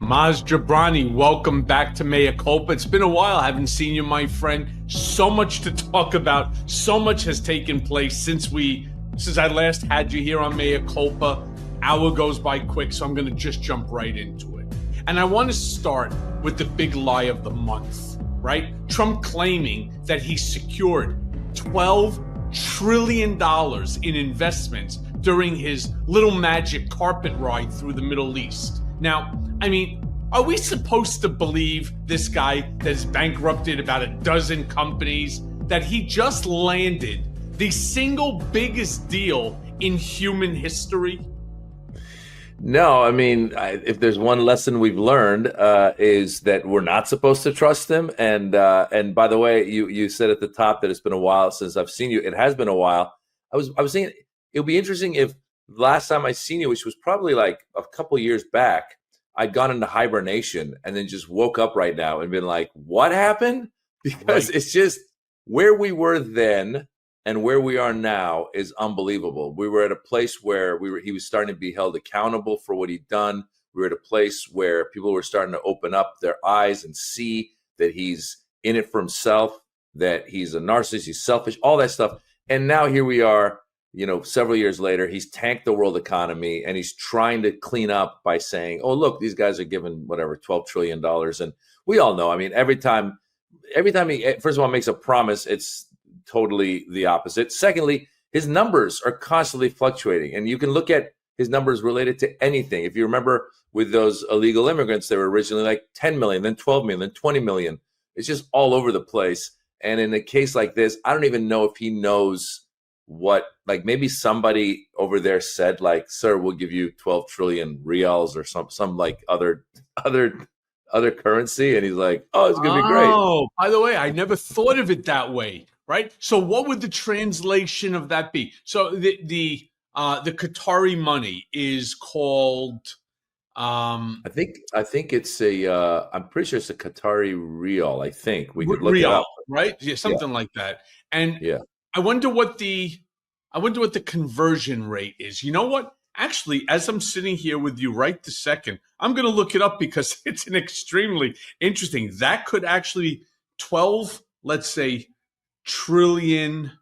Maz Jobrani, welcome back to Mea Culpa. It's been a while. I haven't seen you, my friend. So much to talk about. So much has taken place since I last had you here on Mea Culpa. Hour goes by quick, so I'm going to just jump right into it. And I want to start with the big lie of the month, right? Trump claiming that he secured $12 trillion in investments during his little magic carpet ride through the Middle East. Now, I mean, are we supposed to believe this guy that has bankrupted about a dozen companies, that he just landed the single biggest deal in human history? No, I mean, if there's one lesson we've learned is that we're not supposed to trust him. And by the way, you said at the top that it's been a while since I've seen you. It has been a while. I was thinking it would be interesting if last time I seen you, which was probably like a couple years back, I'd gone into hibernation and then just woke up right now and been like, what happened? Because It's just where we were then and where we are now is unbelievable. We were at a place where he was starting to be held accountable for what he'd done. We were at a place where people were starting to open up their eyes and see that he's in it for himself, that he's a narcissist, he's selfish, all that stuff. And now here we are, several years later, he's tanked the world economy and he's trying to clean up by saying, oh, look, these guys are given whatever, $12 trillion. And we all know, I mean, every time he, first of all, makes a promise, it's totally the opposite. Secondly, his numbers are constantly fluctuating. And you can look at his numbers related to anything. If you remember with those illegal immigrants, they were originally like 10 million, then 12 million, then 20 million. It's just all over the place. And in a case like this, I don't even know if he knows what, like maybe somebody over there said like, sir, we'll give you 12 trillion reals or some like other currency. And he's like, oh, it's going to be great. Oh, by the way, I never thought of it that way. Right. So what would the translation of that be? So the Qatari money is called. I think it's I'm pretty sure it's a Qatari real. I think we could look real, it up. Right? Yeah, something like that. And I wonder what the conversion rate is. You know what? Actually, as I'm sitting here with you right this second, I'm going to look it up because it's an extremely interesting. That could actually 12, let's say, trillion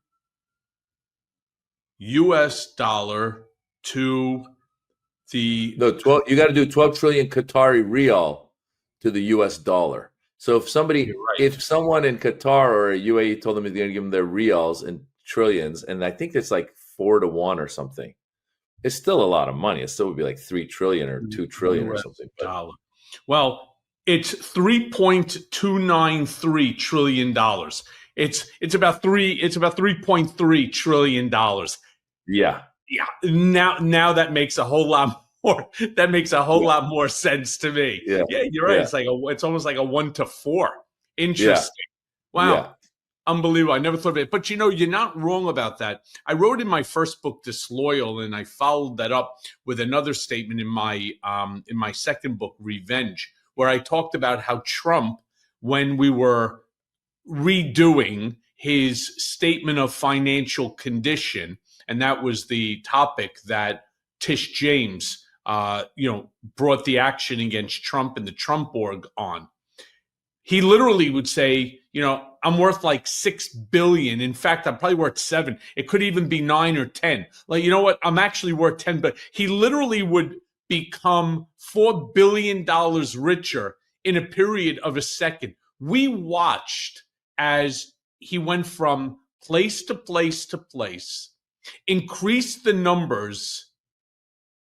US dollar to the 12. You got to do 12 trillion Qatari real to the US dollar. So if if someone in Qatar or UAE told them they're going to give them their reals in trillions, and I think it's like 4-1 or something, it's still a lot of money. It still would be like 3 trillion or 2 trillion or something. Well, it's $3.293 trillion. It's about $3.3 trillion. Yeah. Now that makes a whole lot more. That makes a whole lot more sense to me. Yeah, you're right. Yeah. It's almost like a 1-to-4. Interesting. Yeah. Wow. Yeah. Unbelievable. I never thought of it. But you're not wrong about that. I wrote in my first book, Disloyal, and I followed that up with another statement in my second book, Revenge, where I talked about how Trump, when we were redoing his statement of financial condition, and that was the topic that Tish James, brought the action against Trump and the Trump org on. He literally would say, I'm worth like $6 billion. In fact, I'm probably worth 7. It could even be 9 or 10. Like, you know what? I'm actually worth 10. But he literally would become $4 billion richer in a period of a second. We watched as he went from place to place to place, increased the numbers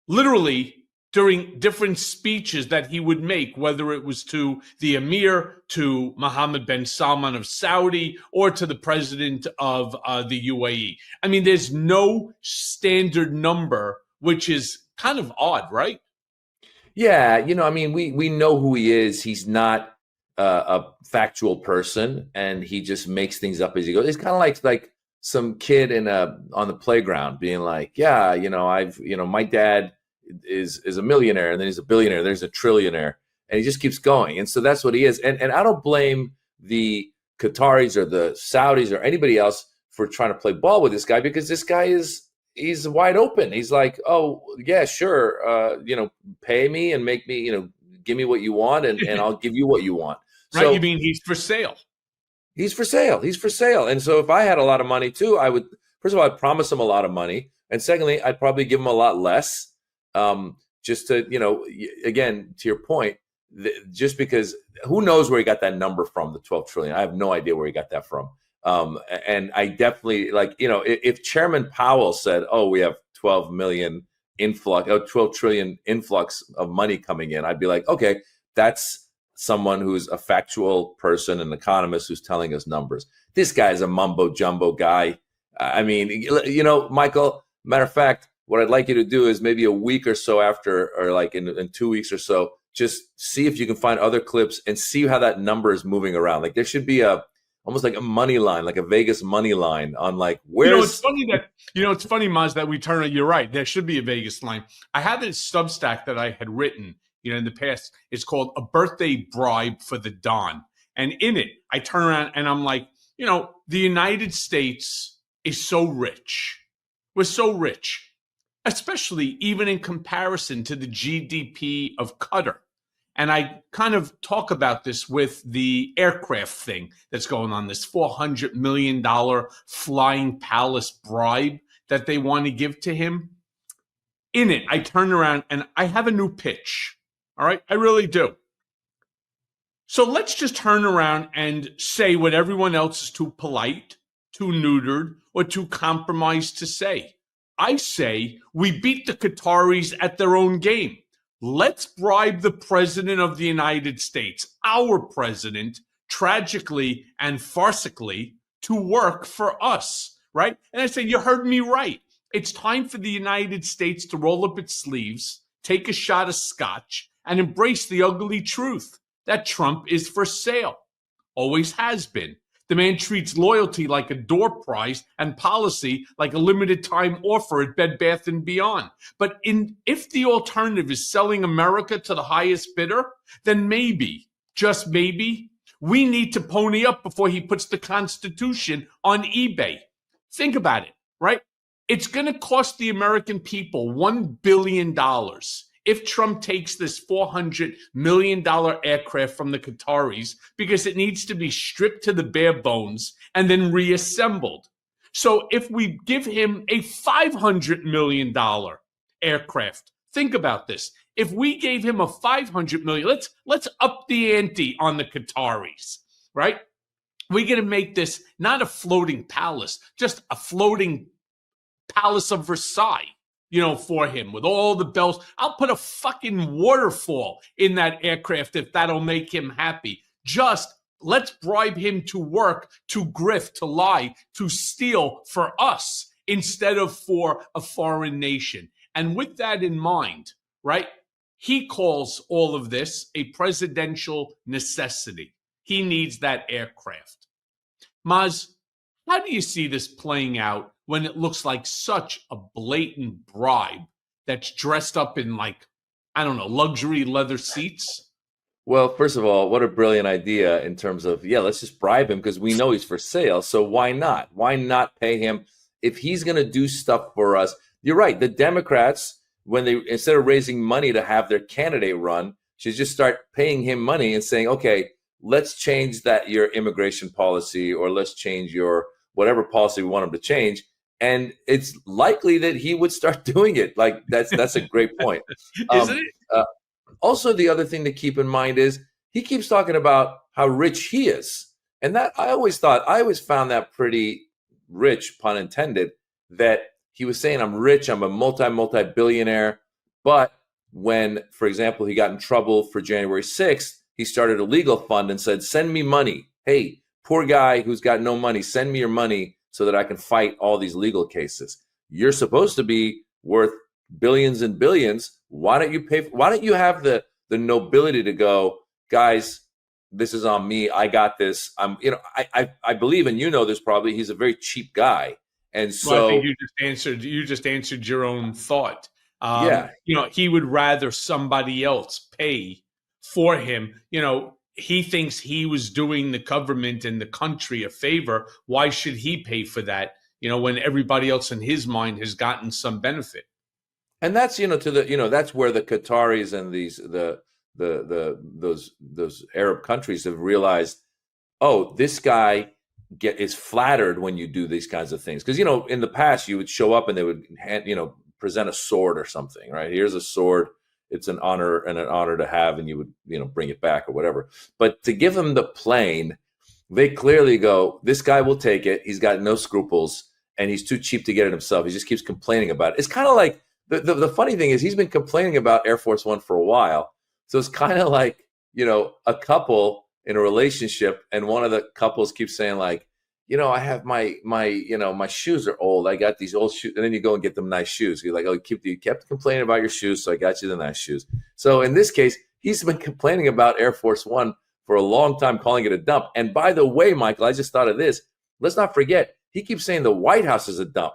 literally during different speeches that he would make, whether it was to the Emir, to Mohammed bin Salman of Saudi, or to the president of the UAE. I mean, there's no standard number, which is kind of odd, right? Yeah, I mean, we know who he is. He's not a factual person, and he just makes things up as he goes. It's kind of like some kid on the playground being like, yeah, my dad is a millionaire, and then he's a billionaire, there's a trillionaire, and he just keeps going. And so that's what he is. And I don't blame the Qataris or the Saudis or anybody else for trying to play ball with this guy, because this guy he's wide open. He's like, oh yeah, sure, pay me and make me, give me what you want, and I'll give you what you want. Right? So, you mean he's for sale? He's for sale. He's for sale. And so if I had a lot of money too, I would, first of all, I'd promise him a lot of money. And secondly, I'd probably give him a lot less. Just to, again, to your point, just because who knows where he got that number from, the 12 trillion. I have no idea where he got that from. And I definitely, if Chairman Powell said, oh, we have 12 trillion influx of money coming in, I'd be like, okay, that's someone who's a factual person, an economist who's telling us numbers. This guy's a mumbo jumbo guy. I mean, Michael, matter of fact, what I'd like you to do is maybe a week or so after, or like in 2 weeks or so, just see if you can find other clips and see how that number is moving around. Like there should be almost like a money line, like a Vegas money line on like where's. It's funny, Maz, that we turn it. You're right. There should be a Vegas line. I had this Substack that I had written, in the past. It's called A Birthday Bribe for the Don. And in it, I turn around and I'm like, the United States is so rich. We're so rich, especially even in comparison to the GDP of Qatar. And I kind of talk about this with the aircraft thing that's going on, this $400 million flying palace bribe that they want to give to him. In it, I turn around and I have a new pitch. All right, I really do. So let's just turn around and say what everyone else is too polite, too neutered, or too compromised to say. I say we beat the Qataris at their own game. Let's bribe the president of the United States, our president, tragically and farcically, to work for us, right? And I say, you heard me right. It's time for the United States to roll up its sleeves, take a shot of scotch, and embrace the ugly truth that Trump is for sale. Always has been. The man treats loyalty like a door prize and policy like a limited time offer at Bed Bath & Beyond. But if the alternative is selling America to the highest bidder, then maybe, just maybe, we need to pony up before he puts the Constitution on eBay. Think about it, right? It's going to cost the American people $1 billion if Trump takes this $400 million aircraft from the Qataris, because it needs to be stripped to the bare bones and then reassembled. So if we give him a $500 million aircraft, think about this. If we gave him a $500 million, let's up the ante on the Qataris, right? We're going to make this not a floating palace, just a floating Palace of Versailles, for him with all the bells. I'll put a fucking waterfall in that aircraft if that'll make him happy. Just let's bribe him to work, to grift, to lie, to steal for us instead of for a foreign nation. And with that in mind, right, he calls all of this a presidential necessity. He needs that aircraft. Maz, how do you see this playing out when it looks like such a blatant bribe that's dressed up in luxury leather seats? Well, first of all, what a brilliant idea in terms of, let's just bribe him because we know he's for sale. So why not? Why not pay him if he's going to do stuff for us? You're right. The Democrats, when they, instead of raising money to have their candidate run, should just start paying him money and saying, okay, let's change your immigration policy, or let's change your whatever policy we want him to change. And it's likely that he would start doing it. Like that's a great point. Isn't it? Also, the other thing to keep in mind is he keeps talking about how rich he is. And that I always found that pretty rich, pun intended, that he was saying, I'm rich, I'm a multi-billionaire. But when, for example, he got in trouble for January 6th, he started a legal fund and said, send me money. Hey, poor guy who's got no money, send me your money so that I can fight all these legal cases. You're supposed to be worth billions and billions. Why don't you have the nobility to go, guys, this is on me. I got this. I believe, and this probably, he's a very cheap guy. And so well, I think you just answered your own thought. He would rather somebody else pay for him. He thinks he was doing the government and the country a favor. Why should he pay for that? When everybody else in his mind has gotten some benefit. And that's, that's where the Qataris and those Arab countries have realized, oh, this guy is flattered when you do these kinds of things. Because, in the past, you would show up and they would present a sword or something, right? Here's a sword. It's an honor to have, and you would, bring it back or whatever. But to give him the plane, they clearly go, this guy will take it. He's got no scruples, and he's too cheap to get it himself. He just keeps complaining about it. It's kind of like, the funny thing is, he's been complaining about Air Force One for a while. So it's kind of like, a couple in a relationship, and one of the couples keeps saying like, I have my shoes are old. I got these old shoes. And then you go and get them nice shoes. You're like, oh, you kept complaining about your shoes, so I got you the nice shoes. So in this case, he's been complaining about Air Force One for a long time, calling it a dump. And by the way, Michael, I just thought of this. Let's not forget, he keeps saying the White House is a dump.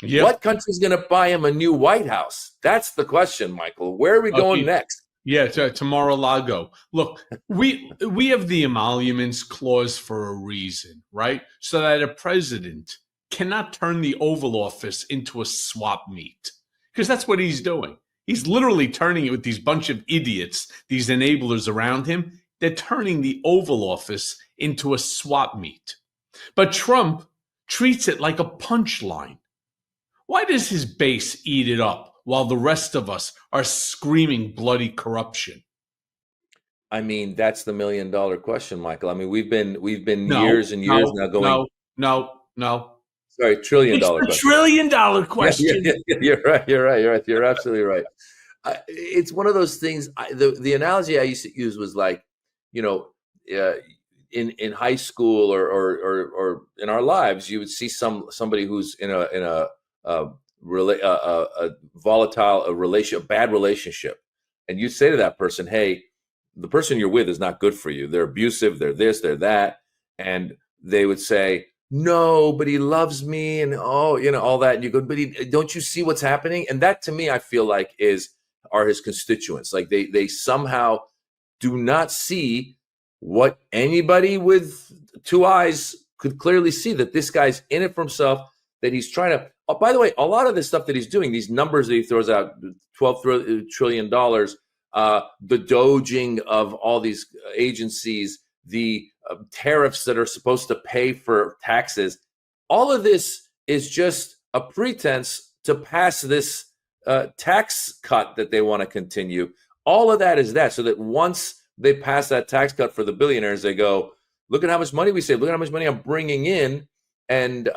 Yep. What country's going to buy him a new White House? That's the question, Michael. Where are we going next? Yeah, to Mar-a-Lago. Look, we have the emoluments clause for a reason, right? So that a president cannot turn the Oval Office into a swap meet, because that's what he's doing. He's literally turning it with these bunch of idiots, these enablers around him. They're turning the Oval Office into a swap meet. But Trump treats it like a punchline. Why does his base eat it up while the rest of us are screaming bloody corruption? I mean, that's the $1 million question, Michael. I mean, we've been years and years now going. No. Sorry, $1 trillion question. It's $1 trillion question. Yeah, you're right. You're absolutely right. It's one of those things. The analogy I used to use was like, in high school or in our lives, you would see somebody who's in a bad relationship, and you say to that person, hey, the person you're with is not good for you. They're abusive, they're this, they're that. And they would say, no, but he loves me, and all that. And you go, but don't you see what's happening? And that, to me, I feel like are his constituents. Like they somehow do not see what anybody with two eyes could clearly see, that this guy's in it for himself, that he's trying to. Oh, by the way, a lot of this stuff that he's doing, these numbers that he throws out, $12 trillion, the doging of all these agencies, the tariffs that are supposed to pay for taxes, all of this is just a pretense to pass this tax cut that they want to continue. All of that is that, so that once they pass that tax cut for the billionaires, they go, look at how much money we save, look at how much money I'm bringing in. And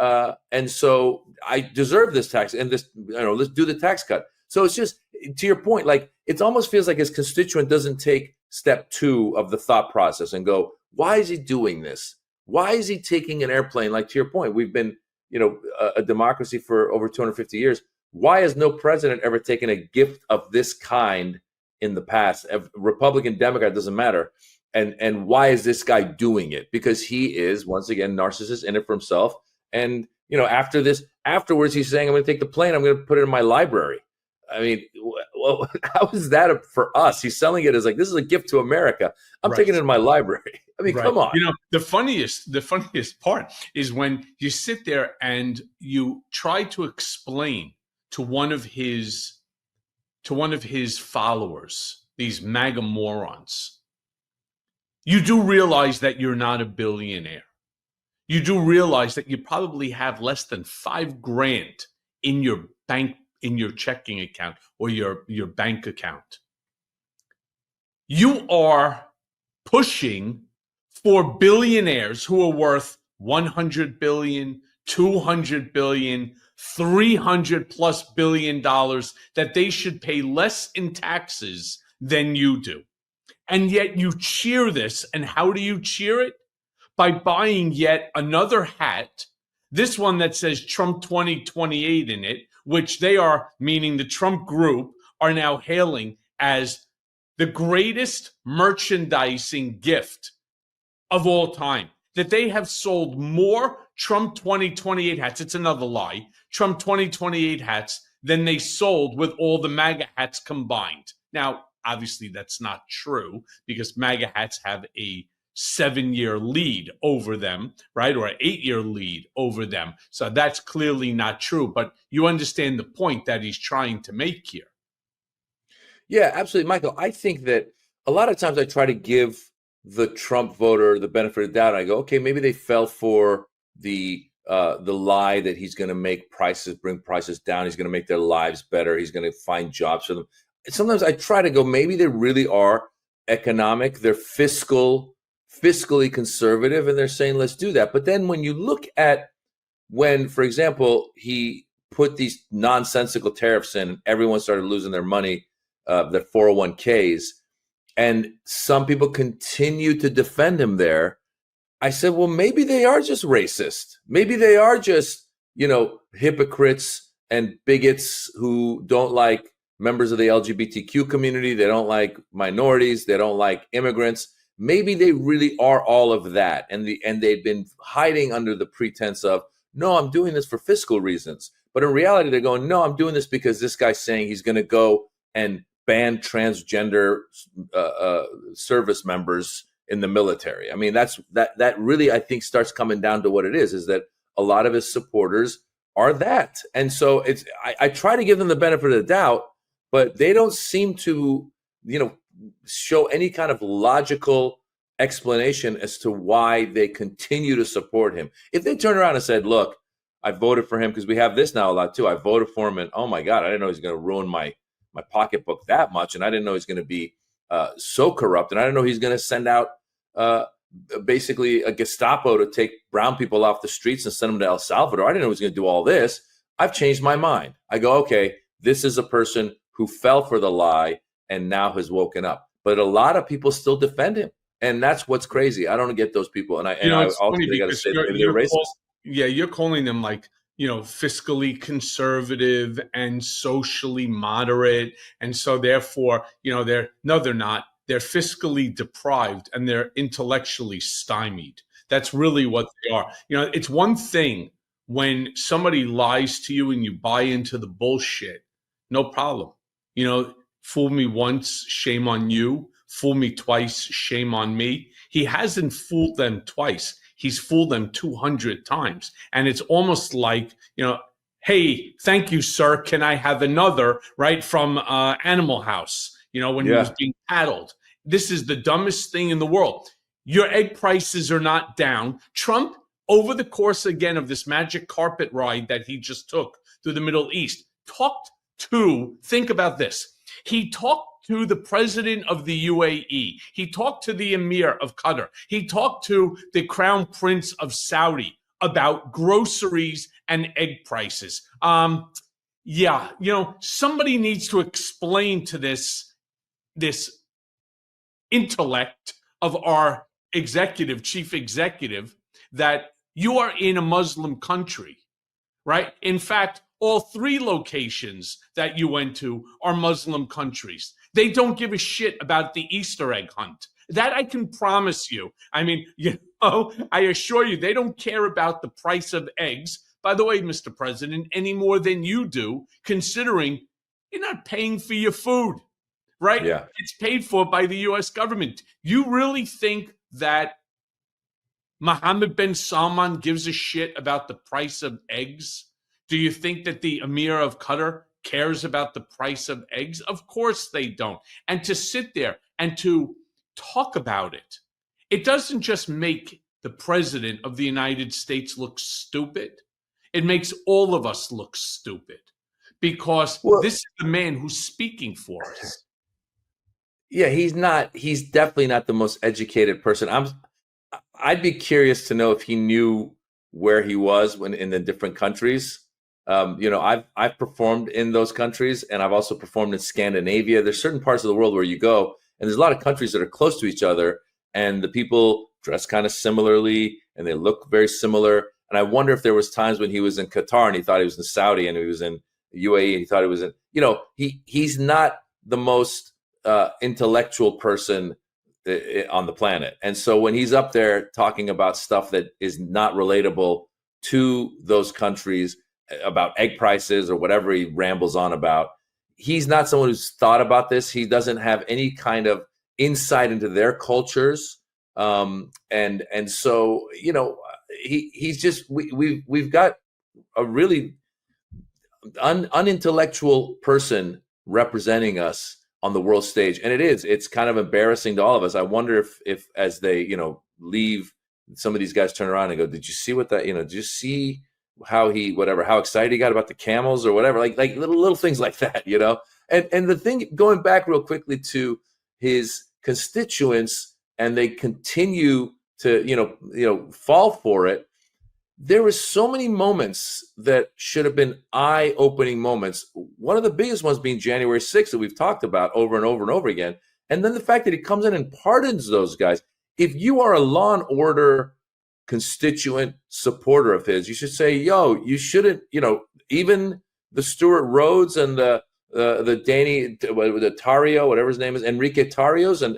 so I deserve this tax, and this, let's do the tax cut. So it's just, to your point, like it almost feels like his constituent doesn't take step 2 of the thought process and go, why is he doing this? Why is he taking an airplane? Like, to your point, we've been, a democracy for over 250 years. Why has no president ever taken a gift of this kind in the past? Republican, Democrat, doesn't matter. And why is this guy doing it? Because he is, once again, narcissist, in it for himself. And, afterwards, he's saying, I'm going to take the plane, I'm going to put it in my library. I mean, well, how is that for us? He's selling it as like, this is a gift to America. I'm taking it in my library. I mean, come on. The funniest part is when you sit there and you try to explain to one of his followers, these MAGA morons, you do realize that you're not a billionaire. You do realize that you probably have less than $5,000 in your bank, in your checking account or your bank account. You are pushing for billionaires who are worth $100 billion, $200 billion, $300+ billion, that they should pay less in taxes than you do. And yet you cheer this. And how do you cheer it? By buying yet another hat, this one that says Trump 2028 in it, which they are, meaning the Trump group, are now hailing as the greatest merchandising gift of all time. That they have sold more Trump 2028 hats, it's another lie, Trump 2028 hats, than they sold with all the MAGA hats combined. Now, obviously, that's not true, because MAGA hats have a 7-year lead over them, right? Or an 8-year lead over them. So that's clearly not true. But you understand the point that he's trying to make here. Yeah, absolutely, Michael. I think that a lot of times I try to give the Trump voter the benefit of the doubt. I go, okay, maybe they fell for the lie that he's going to bring prices down. He's going to make their lives better. He's going to find jobs for them. Sometimes I try to go, maybe they really are economic. They're fiscally conservative, and they're saying, let's do that. But then when you look at when, for example, he put these nonsensical tariffs in, everyone started losing their money, their 401ks, and some people continue to defend him there. I said, well, maybe they are just racist. Maybe they are just, hypocrites and bigots who don't like members of the LGBTQ community. They don't like minorities. They don't like immigrants. Maybe they really are all of that. And they've been hiding under the pretense of, no, I'm doing this for fiscal reasons. But in reality, they're going, no, I'm doing this because this guy's saying he's going to go and ban transgender service members in the military. I mean, that really, I think, starts coming down to what it is that a lot of his supporters are that. And so I try to give them the benefit of the doubt, but they don't seem to, show any kind of logical explanation as to why they continue to support him. If they turn around and said, look, I voted for him because we have this now a lot too. I voted for him and oh my God, I didn't know he's going to ruin my pocketbook that much. And I didn't know he's going to be so corrupt. And I didn't know he's going to send out basically a Gestapo to take brown people off the streets and send them to El Salvador. I didn't know he was going to do all this. I've changed my mind. I go, okay, this is a person who fell for the lie and now has woken up. But a lot of people still defend him. And that's what's crazy. I don't get those people. And I also got to say that they're racist. You're calling them like, fiscally conservative and socially moderate. And so therefore, they're not. They're fiscally deprived and they're intellectually stymied. That's really what they are. It's one thing when somebody lies to you and you buy into the bullshit, no problem. Fool me once, shame on you. Fool me twice, shame on me. He hasn't fooled them twice. He's fooled them 200 times. And it's almost like, hey, thank you, sir. Can I have another, right, from Animal House, when he was being paddled. This is the dumbest thing in the world. Your egg prices are not down. Trump, over the course, again, of this magic carpet ride that he just took through the Middle East, think about this. He talked to the president of the UAE. He talked to the emir of Qatar. He talked to the crown prince of Saudi about groceries and egg prices. Somebody needs to explain to this intellect of our chief executive, that you are in a Muslim country, right? In fact, all 3 locations that you went to are Muslim countries. They don't give a shit about the Easter egg hunt. That I can promise you. I mean, I assure you, they don't care about the price of eggs, by the way, Mr. President, any more than you do, considering you're not paying for your food, right? Yeah. It's paid for by the U.S. government. You really think that Mohammed bin Salman gives a shit about the price of eggs? Do you think that the Emir of Qatar cares about the price of eggs? Of course they don't. And to sit there and to talk about it, it doesn't just make the president of the United States look stupid. It makes all of us look stupid because this is the man who's speaking for us. Yeah, he's definitely not the most educated person. I'd be curious to know if he knew where he was when in the different countries. I've performed in those countries, and I've also performed in Scandinavia. There's certain parts of the world where you go, and there's a lot of countries that are close to each other, and the people dress kind of similarly, and they look very similar. And I wonder if there was times when he was in Qatar and he thought he was in Saudi, and he was in UAE and he thought he was in. He's not the most intellectual person on the planet, and so when he's up there talking about stuff that is not relatable to those countries, about egg prices or whatever he rambles on about, he's not someone who's thought about this. He doesn't have any kind of insight into their cultures, and so he's just we've got a really unintellectual person representing us on the world stage. And it's kind of embarrassing to all of us. I wonder if as they, leave, some of these guys turn around and go, did you see what that, did you see how excited he got about the camels or whatever, like little things like that, And the thing, going back real quickly to his constituents, and they continue to, fall for it. There were so many moments that should have been eye-opening moments. One of the biggest ones being January 6th that we've talked about over and over and over again. And then the fact that he comes in and pardons those guys. If you are a Law and Order constituent supporter of his, you should say, you shouldn't, even the Stuart Rhodes and the Tario, whatever his name is, Enrique Tarios, and,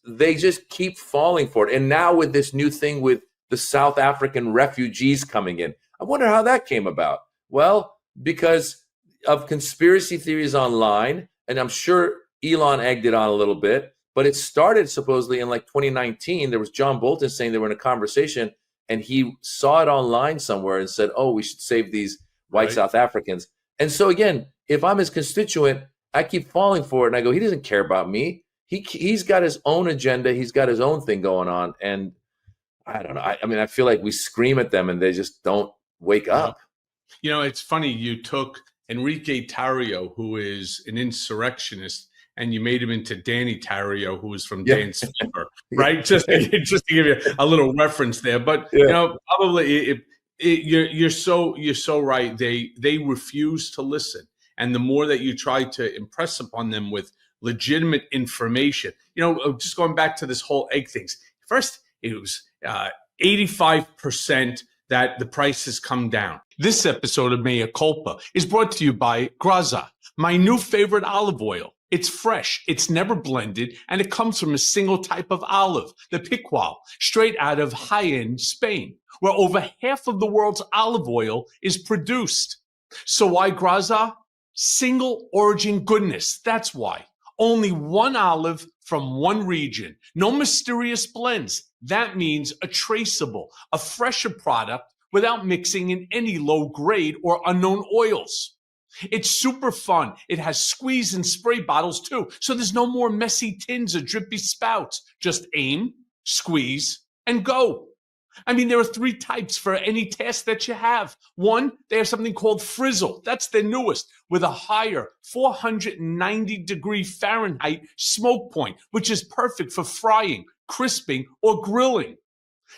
they just keep falling for it. And now with this new thing with the South African refugees coming in, I wonder how that came about. Well, because of conspiracy theories online, and I'm sure Elon egged it on a little bit, but it started supposedly in like 2019. There was John Bolton saying they were in a conversation, and he saw it online somewhere and said, we should save these white South Africans. And so again, if I'm his constituent, I keep falling for it, and I go, he doesn't care about me. He's got his own agenda. He's got his own thing going on. And I don't know. I feel like we scream at them and they just don't wake up. It's funny. You took Enrique Tario, who is an insurrectionist, and you made him into Danny Tario, who is from Dance Fever, right? Just to give you a little reference there. But probably you're so right. They refuse to listen, and the more that you try to impress upon them with legitimate information, just going back to this whole egg things. First, it was 85% that the price has come down. This episode of Mea Culpa is brought to you by Graza, my new favorite olive oil. It's fresh, it's never blended, and it comes from a single type of olive, the Picual, straight out of Jaén, Spain, where over half of the world's olive oil is produced. So why Graza? Single origin goodness, that's why. Only one olive from one region. No mysterious blends. That means a traceable, a fresher product without mixing in any low grade or unknown oils. It's super fun. It has squeeze and spray bottles too. So there's no more messy tins or drippy spouts. Just aim, squeeze, and go. There are 3 types for any task that you have. One, they have something called frizzle. That's their newest, with a higher 490-degree Fahrenheit smoke point, which is perfect for frying, crisping, or grilling.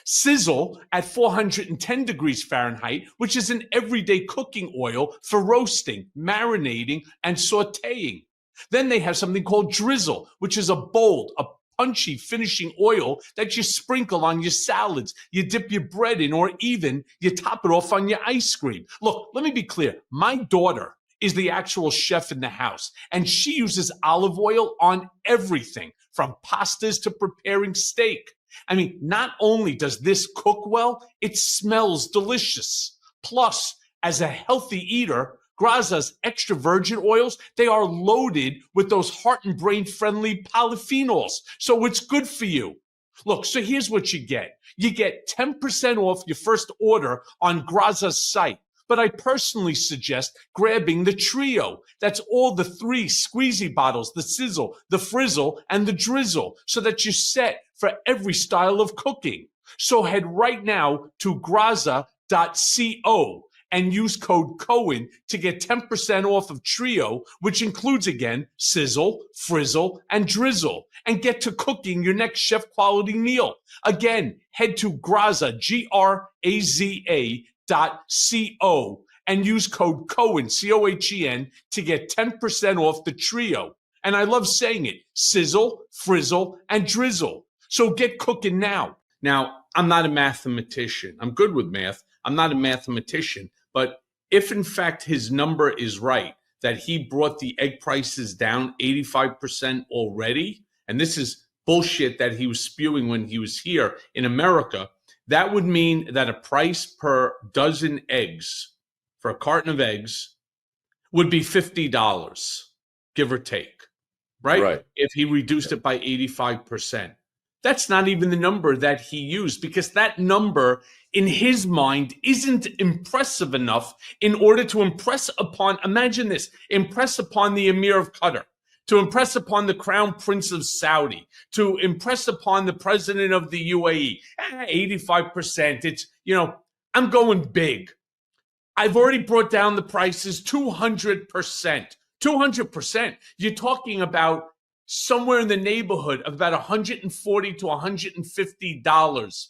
Sizzle at 410 degrees Fahrenheit, which is an everyday cooking oil for roasting, marinating, and sauteing. Then they have something called drizzle, which is a bold, punchy finishing oil that you sprinkle on your salads, you dip your bread in, or even you top it off on your ice cream. Look, let me be clear. My daughter is the actual chef in the house, and she uses olive oil on everything from pastas to preparing steak. Not only does this cook well, it smells delicious. Plus, as a healthy eater, Graza's extra virgin oils, they are loaded with those heart and brain friendly polyphenols. So it's good for you. Look, so here's what you get. You get 10% off your first order on Graza's site. But I personally suggest grabbing the trio. That's all the 3 squeezy bottles, the sizzle, the frizzle, and the drizzle, so that you're set for every style of cooking. So head right now to graza.co and use code Cohen to get 10% off of Trio, which includes, again, sizzle, frizzle, and drizzle, and get to cooking your next chef-quality meal. Again, head to Graza, Graza.co, and use code Cohen, Cohen, to get 10% off the Trio. And I love saying it, sizzle, frizzle, and drizzle. So get cooking now. Now, I'm not a mathematician. I'm good with math. I'm not a mathematician. But if, in fact, his number is right, that he brought the egg prices down 85% already, and this is bullshit that he was spewing when he was here in America, that would mean that a price per dozen eggs, for a carton of eggs, would be $50, give or take, right? If he reduced it by 85%. That's not even the number that he used, because that number in his mind isn't impressive enough in order to impress upon, imagine this, impress upon the Emir of Qatar, to impress upon the Crown Prince of Saudi, to impress upon the President of the UAE. 85%. It's, I'm going big. I've already brought down the prices 200%. 200%. You're talking about somewhere in the neighborhood of about $140 to $150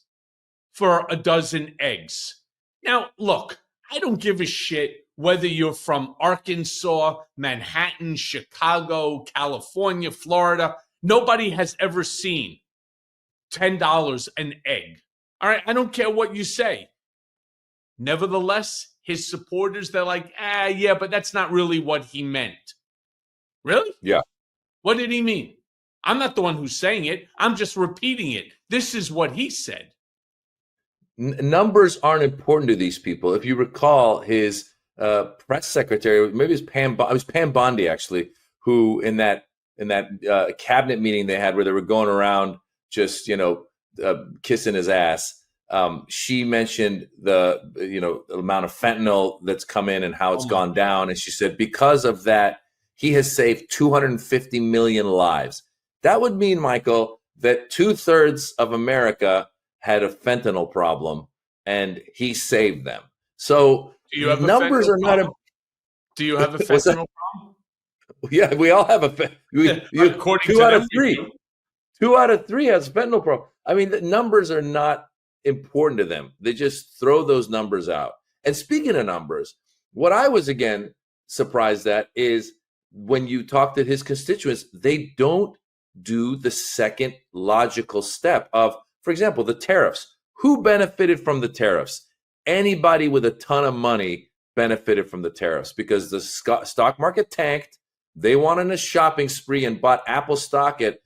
for a dozen eggs. Now, look, I don't give a shit whether you're from Arkansas, Manhattan, Chicago, California, Florida. Nobody has ever seen $10 an egg. All right, I don't care what you say. Nevertheless, his supporters, they're like, yeah, but that's not really what he meant. Really? Yeah. What did he mean? I'm not the one who's saying it. I'm just repeating it. This is what he said. Numbers aren't important to these people. If you recall, his press secretary, maybe it was Pam Bondi, actually, who in that cabinet meeting they had where they were going around just kissing his ass. She mentioned the amount of fentanyl that's come in and how it's gone down, and she said because of that, he has saved 250 million lives. That would mean, Michael, that 2/3 of America had a fentanyl problem, and he saved them. So numbers are not. Do you have a fentanyl problem? Yeah, we all have According two to out them, of three. 2 out of 3 has fentanyl problem. I mean, the numbers are not important to them. They just throw those numbers out. And speaking of numbers, what I was again surprised at is when you talk to his constituents, they don't do the second logical step of, for example, the tariffs. Who benefited from the tariffs? Anybody with a ton of money benefited from the tariffs because the stock market tanked. They went on a shopping spree and bought Apple stock at,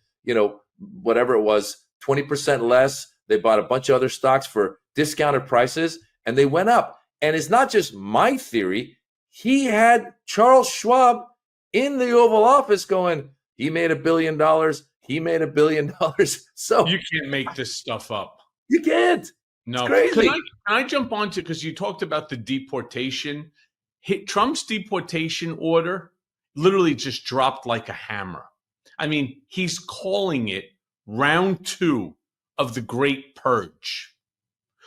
whatever it was, 20% less. They bought a bunch of other stocks for discounted prices, and they went up. And it's not just my theory. He had Charles Schwab in the Oval Office going, he made $1 billion. He made $1 billion. So you can't make this stuff up. You can't. No. It's crazy. Can I jump onto, because you talked about the deportation. Trump's deportation order literally just dropped like a hammer. I mean, he's calling it round 2 of the Great Purge.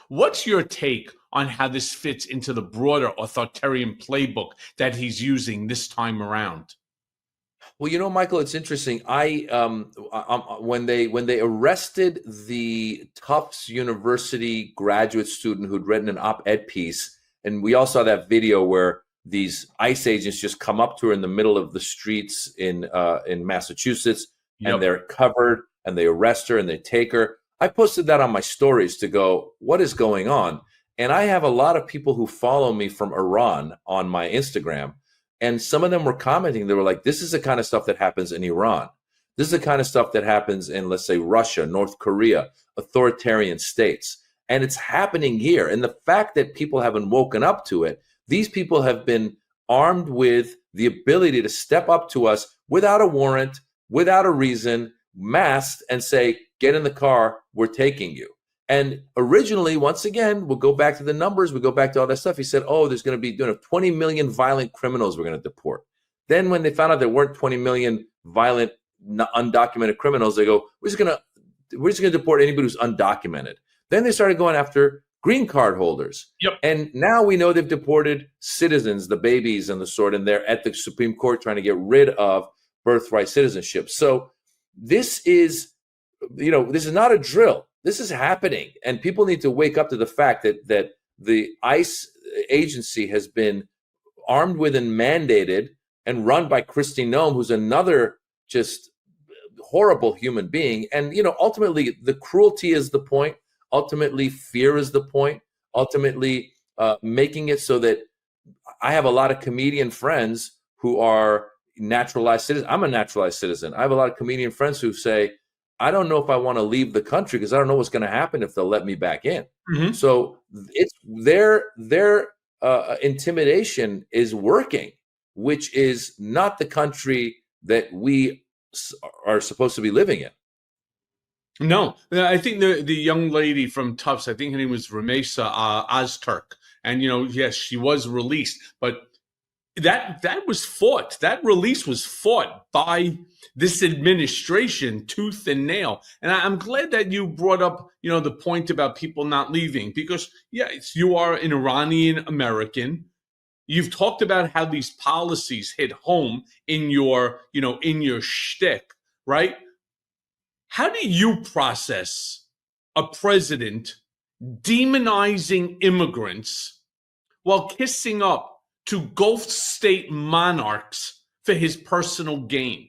What's your take on how this fits into the broader authoritarian playbook that he's using this time around? Well, Michael, it's interesting. When they arrested the Tufts University graduate student who'd written an op-ed piece, and we all saw that video where these ICE agents just come up to her in the middle of the streets in Massachusetts, and they're covered, and they arrest her and they take her. I posted that on my stories to go, what is going on? And I have a lot of people who follow me from Iran on my Instagram. And some of them were commenting. They were like, this is the kind of stuff that happens in Iran. This is the kind of stuff that happens in, let's say, Russia, North Korea, authoritarian states. And it's happening here. And the fact that people haven't woken up to it, these people have been armed with the ability to step up to us without a warrant, without a reason, masked, and say, get in the car, we're taking you. And originally, once again, we'll go back to the numbers, we go back to all that stuff. He said, there's going to be 20 million violent criminals we're going to deport. Then when they found out there weren't 20 million violent, undocumented criminals, they go, we're just going to deport anybody who's undocumented. Then they started going after green card holders. Yep. And now we know they've deported citizens, the babies and the sort, and they're at the Supreme Court trying to get rid of birthright citizenship. So this is not a drill. This is happening, and people need to wake up to the fact that the ICE agency has been armed with and mandated and run by Kristi Noem, who's another just horrible human being. And, ultimately the cruelty is the point. Ultimately, fear is the point. Ultimately, making it so that I have a lot of comedian friends who are naturalized citizens. I'm a naturalized citizen. I have a lot of comedian friends who say, I don't know if I want to leave the country because I don't know what's going to happen if they'll let me back in. Mm-hmm. So it's their intimidation is working, which is not the country that we are supposed to be living in. No, I think the young lady from Tufts, I think her name was Ramesa Ozturk, and yes, she was released, but that was fought. That release was fought by this administration tooth and nail. And I'm glad that you brought up, the point about people not leaving, because yes, you are an Iranian-American. You've talked about how these policies hit home in your shtick, right? How do you process a president demonizing immigrants while kissing up to Gulf state monarchs for his personal gain?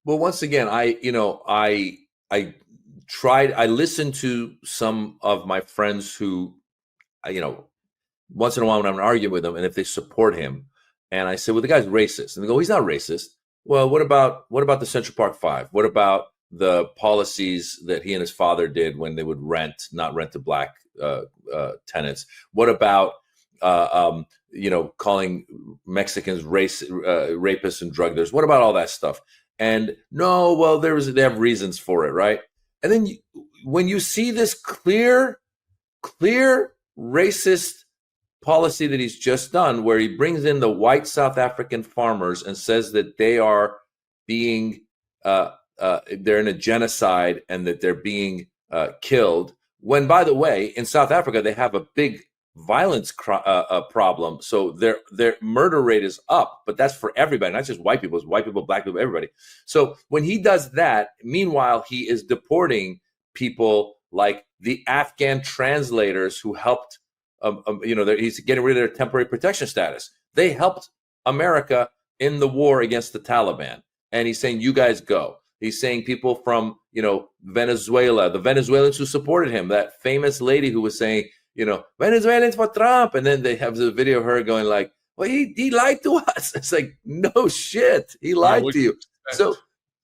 Well, once again, I listened to some of my friends who, once in a while when I'm arguing with them, and if they support him, and I say, well, the guy's racist, and they go, he's not racist. Well, what about the Central Park Five? What about the policies that he and his father did when they would not rent to black tenants? What about calling Mexicans rapists and drug dealers? What about all that stuff? And no, well, they have reasons for it, right? And then when you see this clear racist policy that he's just done, where he brings in the white South African farmers and says that they are being they're in a genocide and that they're being killed, when, by the way, in South Africa they have a big violence problem, so their murder rate is up, but that's for everybody, not just white people. It's white people, black people, everybody. So when he does that, meanwhile he is deporting people like the Afghan translators who helped he's getting rid of their temporary protection status. They helped America in the war against the Taliban, and he's saying, you guys go. He's saying people from Venezuela, the Venezuelans who supported him, that famous lady who was saying, Venezuelans for Trump. And then they have the video of her going like, well, he lied to us. It's like, no shit, he lied to you. So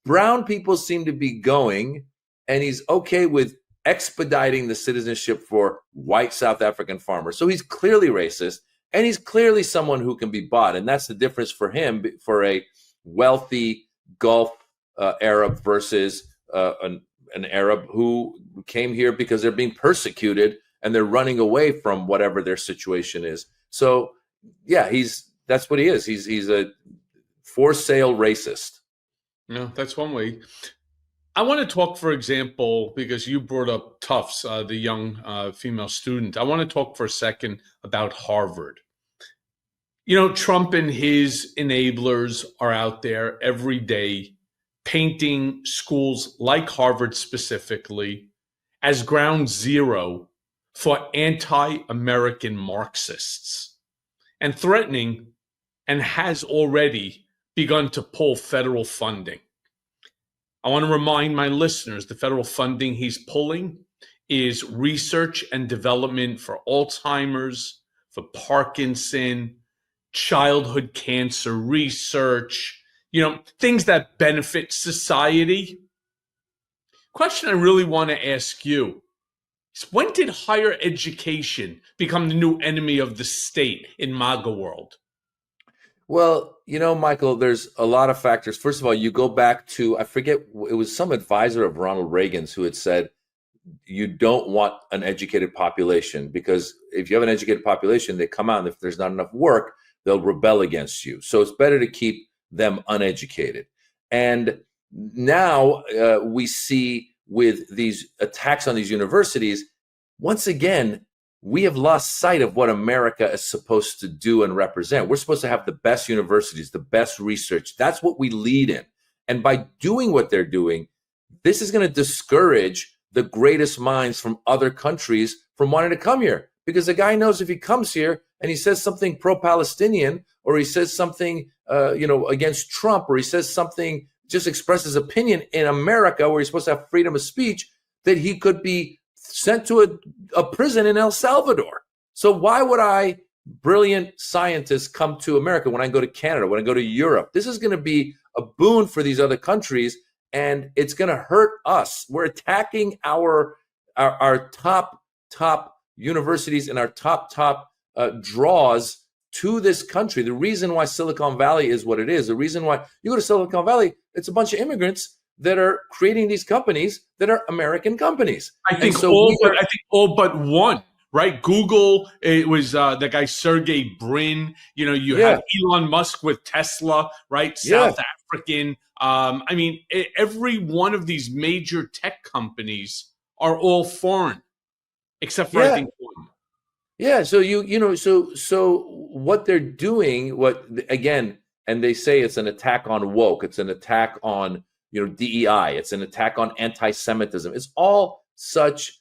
brown people seem to be going, and he's okay with expediting the citizenship for white South African farmers. So he's clearly racist, and he's clearly someone who can be bought. And that's the difference for him, for a wealthy Gulf Arab versus an Arab who came here because they're being persecuted and they're running away from whatever their situation is. So yeah, that's what he is. He's a for sale racist. No, that's one way. I want to talk, for example, because you brought up Tufts, the young female student. I want to talk for a second about Harvard. Trump and his enablers are out there every day painting schools like Harvard specifically as ground zero for anti-American Marxists, and threatening, and has already begun to pull federal funding. I want to remind my listeners, the federal funding he's pulling is research and development for Alzheimer's, for Parkinson, childhood cancer research, things that benefit society. Question I really want to ask you is, when did higher education become the new enemy of the state in MAGA world? Well, Michael, there's a lot of factors. First of all, you go back to, I forget, it was some advisor of Ronald Reagan's who had said, you don't want an educated population, because if you have an educated population, they come out, and if there's not enough work, they'll rebel against you. So it's better to keep them uneducated. And now we see with these attacks on these universities, once again, we have lost sight of what America is supposed to do and represent. We're supposed to have the best universities, the best research. That's what we lead in. And by doing what they're doing, this is going to discourage the greatest minds from other countries from wanting to come here. Because the guy knows if he comes here and he says something pro-Palestinian, or he says something, against Trump, or he says something, just expresses opinion in America where he's supposed to have freedom of speech, that he could be sent to a prison in El Salvador. So why would brilliant scientists, come to America when I go to Canada, when I go to Europe? This is going to be a boon for these other countries, and it's going to hurt us. We're attacking our top universities and our top draws to this country. The reason why Silicon Valley is what it is, the reason why you go to Silicon Valley, it's a bunch of immigrants that are creating these companies that are American companies. I think all but one. Right, Google. It was the guy Sergey Brin. You have Elon Musk with Tesla. Right, South African. I mean, every one of these major tech companies are all foreign, except for I think one. Yeah. So so what they're doing, again, and they say it's an attack on woke. It's an attack on DEI. It's an attack on anti-Semitism. It's all such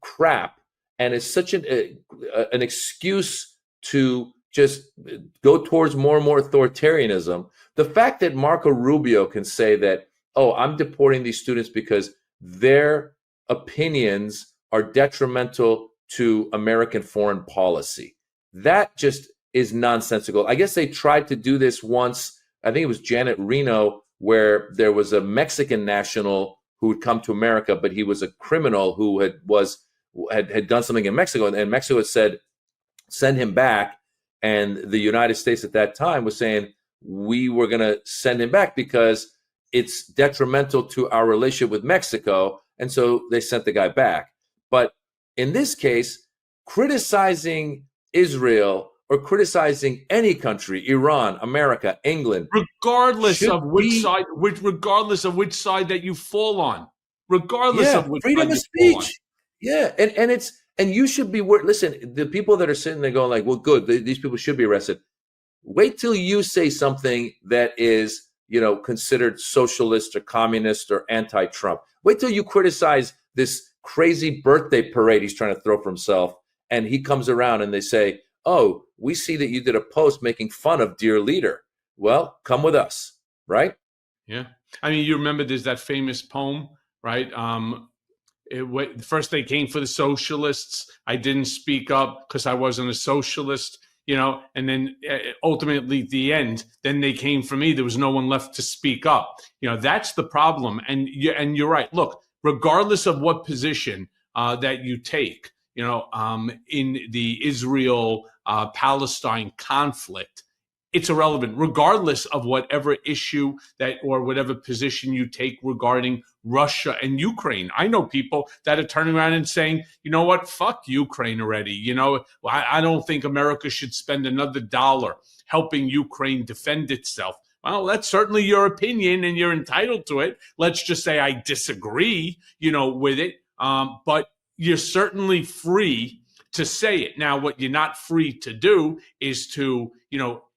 crap. And it's such an excuse to just go towards more and more authoritarianism. The fact that Marco Rubio can say that, oh, I'm deporting these students because their opinions are detrimental to American foreign policy, that just is nonsensical. I guess they tried to do this once. I think it was Janet Reno, where there was a Mexican national who would come to America, but he was a criminal who had done something in Mexico, and Mexico had said, send him back. And the United States at that time was saying, we were going to send him back because it's detrimental to our relationship with Mexico. And so they sent the guy back. But in this case, criticizing Israel or criticizing any country, Iran, America, England, regardless of which side that you fall on, regardless of which freedom side of speech. Yeah, and you should be listen, the people that are sitting there going like, well, good, these people should be arrested. Wait till you say something that is, considered socialist or communist or anti-Trump. Wait till you criticize this crazy birthday parade he's trying to throw for himself, and he comes around and they say, oh, we see that you did a post making fun of dear leader. Well, come with us, right? Yeah. I mean, you remember there's that famous poem, right? First they came for the socialists. I didn't speak up because I wasn't a socialist, and then ultimately at the end, then they came for me. There was no one left to speak up. That's the problem. And you're right. Look, regardless of what position that you take, in the Israel-Palestine conflict, it's irrelevant, regardless of whatever issue or whatever position you take regarding Russia and Ukraine. I know people that are turning around and saying, you know what, fuck Ukraine already. I don't think America should spend another dollar helping Ukraine defend itself. Well, that's certainly your opinion and you're entitled to it. Let's just say I disagree, with it. But you're certainly free to say it. Now, what you're not free to do is to,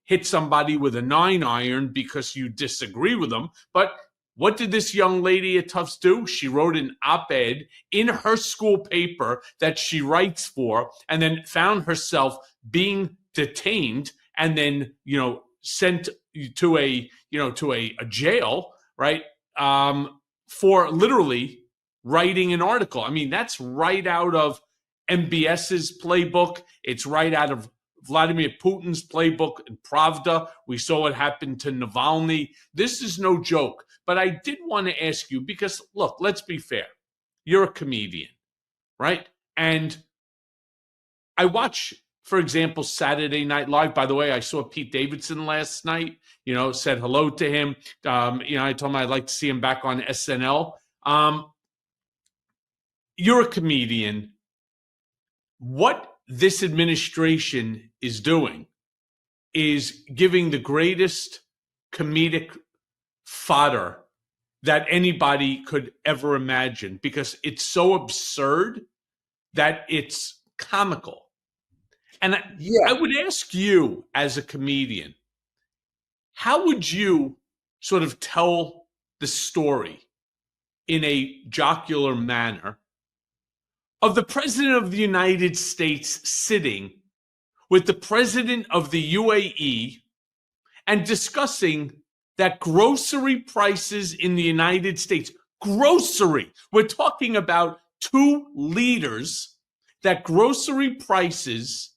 hit somebody with a 9-iron because you disagree with them. But what did this young lady at Tufts do? She wrote an op-ed in her school paper that she writes for, and then found herself being detained and then, sent to a jail, right? For literally writing an article. I mean, that's right out of MBS's playbook. It's right out of Vladimir Putin's playbook in Pravda. We saw what happened to Navalny. This is no joke. But I did want to ask you, because look, let's be fair. You're a comedian, right? And I watch, for example, Saturday Night Live. By the way, I saw Pete Davidson last night, said hello to him. I told him I'd like to see him back on SNL. You're a comedian. What this administration is doing is giving the greatest comedic fodder that anybody could ever imagine, because it's so absurd that it's comical. And I would ask you, as a comedian, how would you sort of tell the story in a jocular manner of the president of the United States sitting with the president of the UAE and discussing that grocery prices in the United States, we're talking about two leaders, that grocery prices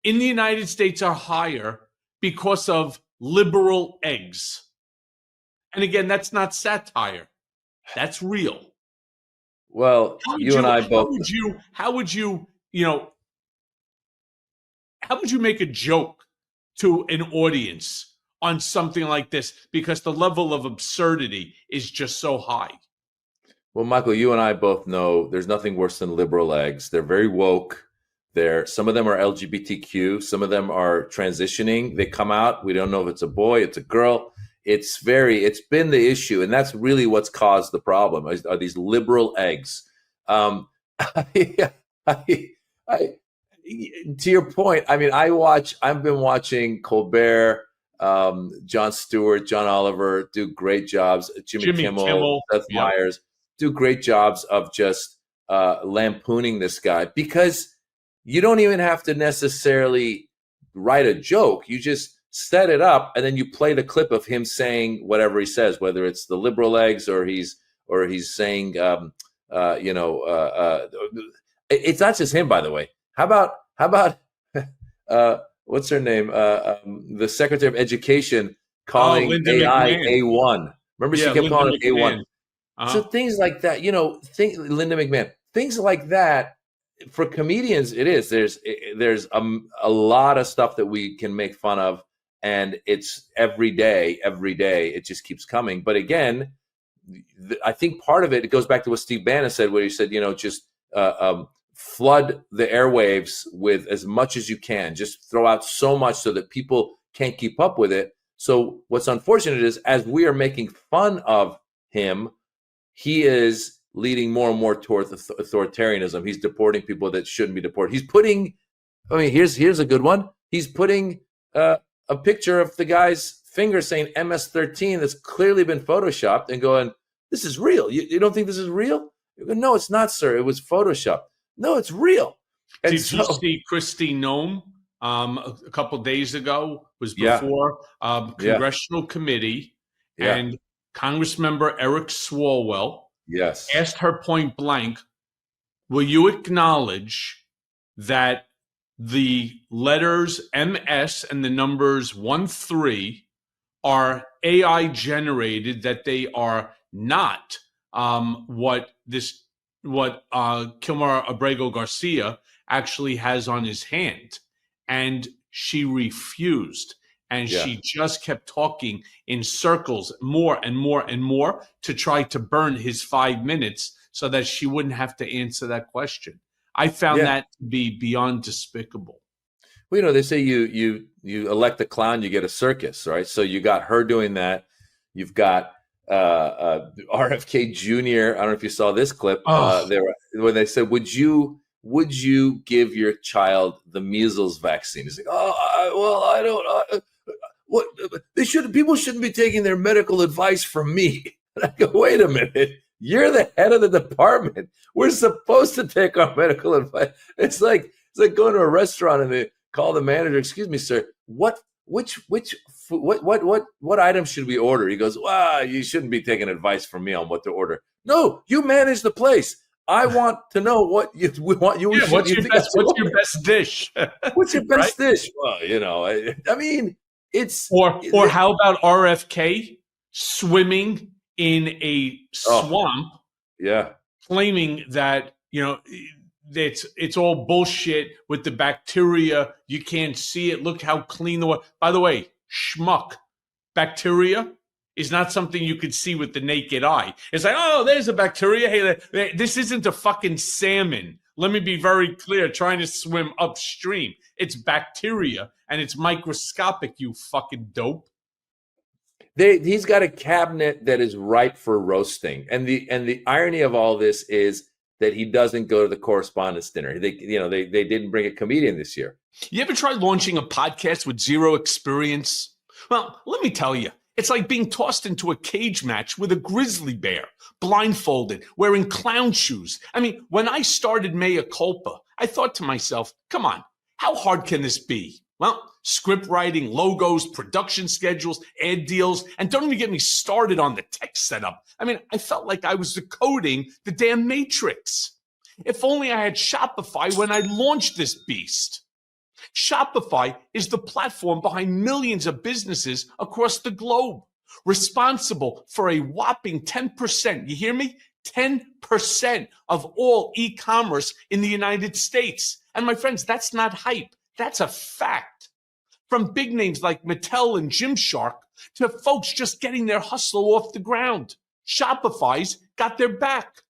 in the United States are higher because of liberal eggs. And again, that's not satire. That's real. Well, you and I both. How would you make a joke to an audience on something like this because the level of absurdity is just so high. Well, Michael, you and I both know there's nothing worse than liberal eggs. They're very woke. Some of them are LGBTQ. Some of them are transitioning. They come out. We don't know if it's a boy, it's a girl. It's been the issue. And that's really what's caused the problem are these liberal eggs. To your point, I mean, I've been watching Colbert, Jon Stewart, John Oliver do great jobs. Jimmy Kimmel, Seth Meyers do great jobs of just lampooning this guy, because you don't even have to necessarily write a joke. You just set it up and then you play the clip of him saying whatever he says, whether it's the liberal eggs or he's saying, it's not just him, by the way. How about what's her name? The Secretary of Education calling AI A1. Remember, she kept calling it A1. So things like that, Linda McMahon, things like that. For comedians, it is. There's a lot of stuff that we can make fun of, and it's every day. It just keeps coming. But again, I think part of it goes back to what Steve Bannon said, where he said, just flood the airwaves with as much as you can. Just throw out so much so that people can't keep up with it. So what's unfortunate is, as we are making fun of him, he is leading more and more towards authoritarianism. He's deporting people that shouldn't be deported. He's putting, here's a good one. He's putting a picture of the guy's finger saying MS-13 that's clearly been photoshopped and going, this is real. You don't think this is real? You go, no, it's not, sir. It was photoshopped. No, it's real. And Did you see Kristi Noem a couple of days ago? Was before congressional committee, and Congressmember Eric Swalwell asked her point blank, will you acknowledge that the letters MS and the numbers 1-3 are AI generated, that they are not what Kilmar Abrego Garcia actually has on his hand? And she refused. And she just kept talking in circles more and more and more to try to burn his 5 minutes so that she wouldn't have to answer that question. I found that to be beyond despicable. Well, they say you elect a clown, you get a circus, right? So you got her doing that. You've got RFK Jr. I don't know if you saw this clip where they said, would you give your child the measles vaccine? He's like, I don't. What people shouldn't be taking their medical advice from me. And I go, wait a minute, you're the head of the department. We're supposed to take our medical advice. It's like going to a restaurant and they call the manager, excuse me, sir, what item should we order? He goes, well, you shouldn't be taking advice from me on what to order. No, you manage the place. I want to know what you want. What's your best dish? What's your best dish? Well, I mean, it's or how about RFK swimming in a swamp? Claiming that it's all bullshit with the bacteria. You can't see it. Look how clean the water. By the way, schmuck, bacteria is not something you could see with the naked eye. It's like, oh, there's a bacteria. Hey, this isn't a fucking salmon. Let me be very clear, trying to swim upstream. It's bacteria, and it's microscopic, you fucking dope. He's got a cabinet that is ripe for roasting. And the irony of all this is that he doesn't go to the correspondence dinner. They didn't bring a comedian this year. You ever tried launching a podcast with zero experience? Well, let me tell you. It's like being tossed into a cage match with a grizzly bear, blindfolded, wearing clown shoes. I mean, when I started Mea Culpa, I thought to myself, come on, how hard can this be? Well, script writing, logos, production schedules, ad deals, and don't even get me started on the tech setup. I mean, I felt like I was decoding the damn Matrix. If only I had Shopify when I launched this beast. Shopify is the platform behind millions of businesses across the globe, responsible for a whopping 10%, you hear me? 10% of all e-commerce in the United States. And my friends, that's not hype. That's a fact. from big names like Mattel and Gymshark to folks just getting their hustle off the ground. Shopify's got their back.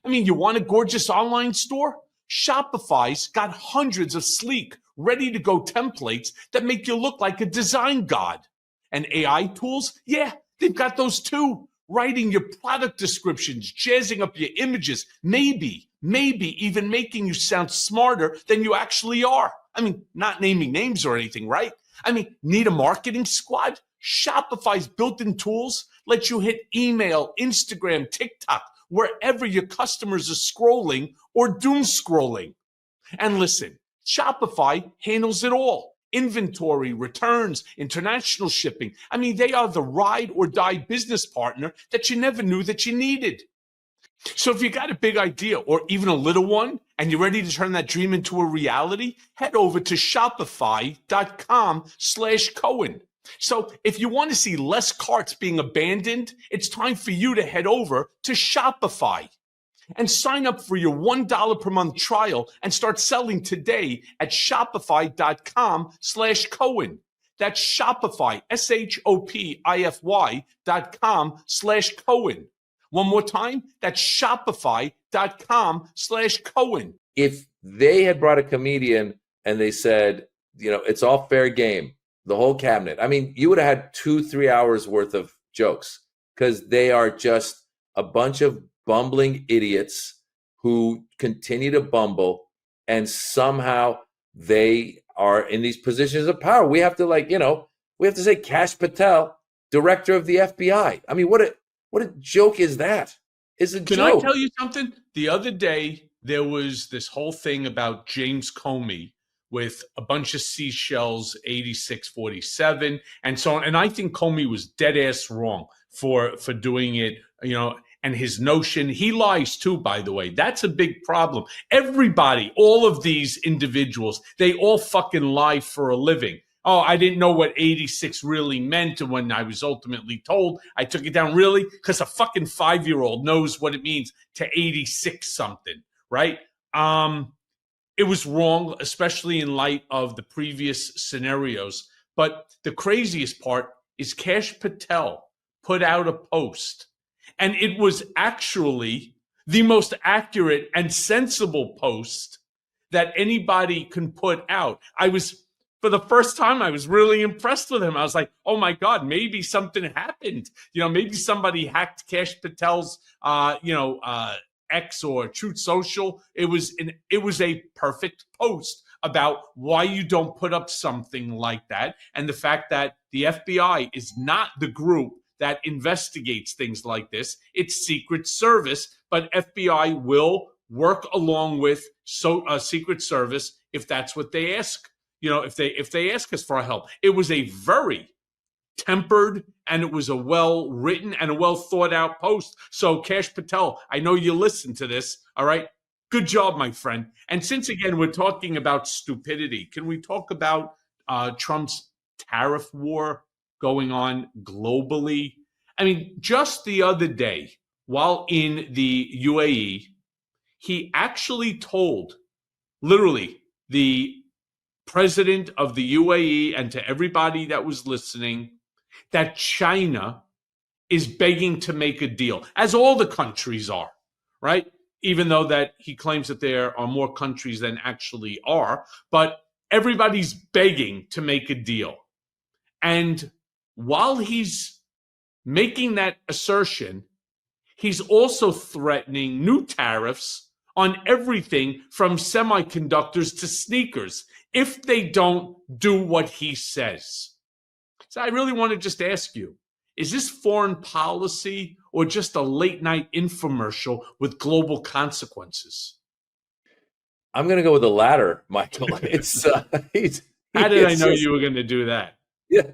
I mean, you want a gorgeous online store? Shopify's got hundreds of sleek, ready-to-go templates that make you look like a design god. And AI tools? Yeah, they've got those too. Writing your product descriptions, jazzing up your images, maybe even making you sound smarter than you actually are. I mean, not naming names or anything, right? I mean, need a marketing squad? Shopify's built-in tools let you hit email, Instagram, TikTok, wherever your customers are scrolling or doom scrolling. And listen, Shopify handles it all. Inventory, returns, international shipping. I mean, they are the ride or die business partner that you never knew that you needed. So if you got a big idea or even a little one and you're ready to turn that dream into a reality, head over to shopify.com/Cohen. So if you want to see less carts being abandoned, it's time for you to head over to Shopify and sign up for your $1 per month trial and start selling today at shopify.com/Cohen. That's Shopify, SHOPIFY.com/Cohen. One more time, that's shopify.com/Cohen. If they had brought a comedian and they said, it's all fair game, the whole cabinet, I mean, you would have had 2-3 hours worth of jokes, because they are just a bunch of bumbling idiots who continue to bumble, and somehow they are in these positions of power. We have to we have to say Kash Patel, director of the FBI. I mean, what a joke is that? It's a joke. Can I tell you something? The other day, there was this whole thing about James Comey with a bunch of seashells, 8647, and so on. And I think Comey was dead ass wrong for doing it, and his notion, he lies too, by the way. That's a big problem. Everybody, all of these individuals, they all fucking lie for a living. Oh, I didn't know what 86 really meant. And when I was ultimately told, I took it down. Really? Because a fucking 5-year-old knows what it means to 86 something, right? It was wrong, especially in light of the previous scenarios. But the craziest part is Kash Patel put out a post, and it was actually the most accurate and sensible post that anybody can put out. For the first time, I was really impressed with him. I was like, oh my God, maybe something happened. Maybe somebody hacked Kash Patel's, X or Truth Social. It was a perfect post about why you don't put up something like that, and the fact that the FBI is not the group that investigates things like this. It's Secret Service, but FBI will work along with Secret Service if that's what they ask. If they ask us for help. It was a very tempered, and it was a well-written and a well-thought-out post. So, Kash Patel, I know you listen to this, all right? Good job, my friend. And since, again, we're talking about stupidity, can we talk about Trump's tariff war going on globally? I mean, just the other day, while in the UAE, he actually told, literally, the president of the UAE and to everybody that was listening, that China is begging to make a deal, as all the countries are, right? Even though that he claims that there are more countries than actually are, but everybody's begging to make a deal. And while he's making that assertion, he's also threatening new tariffs on everything from semiconductors to sneakers if they don't do what he says. So I really want to just ask you, is this foreign policy or just a late night infomercial with global consequences? I'm going to go with the latter, Michael. It's how did I know you were going to do that? Yeah,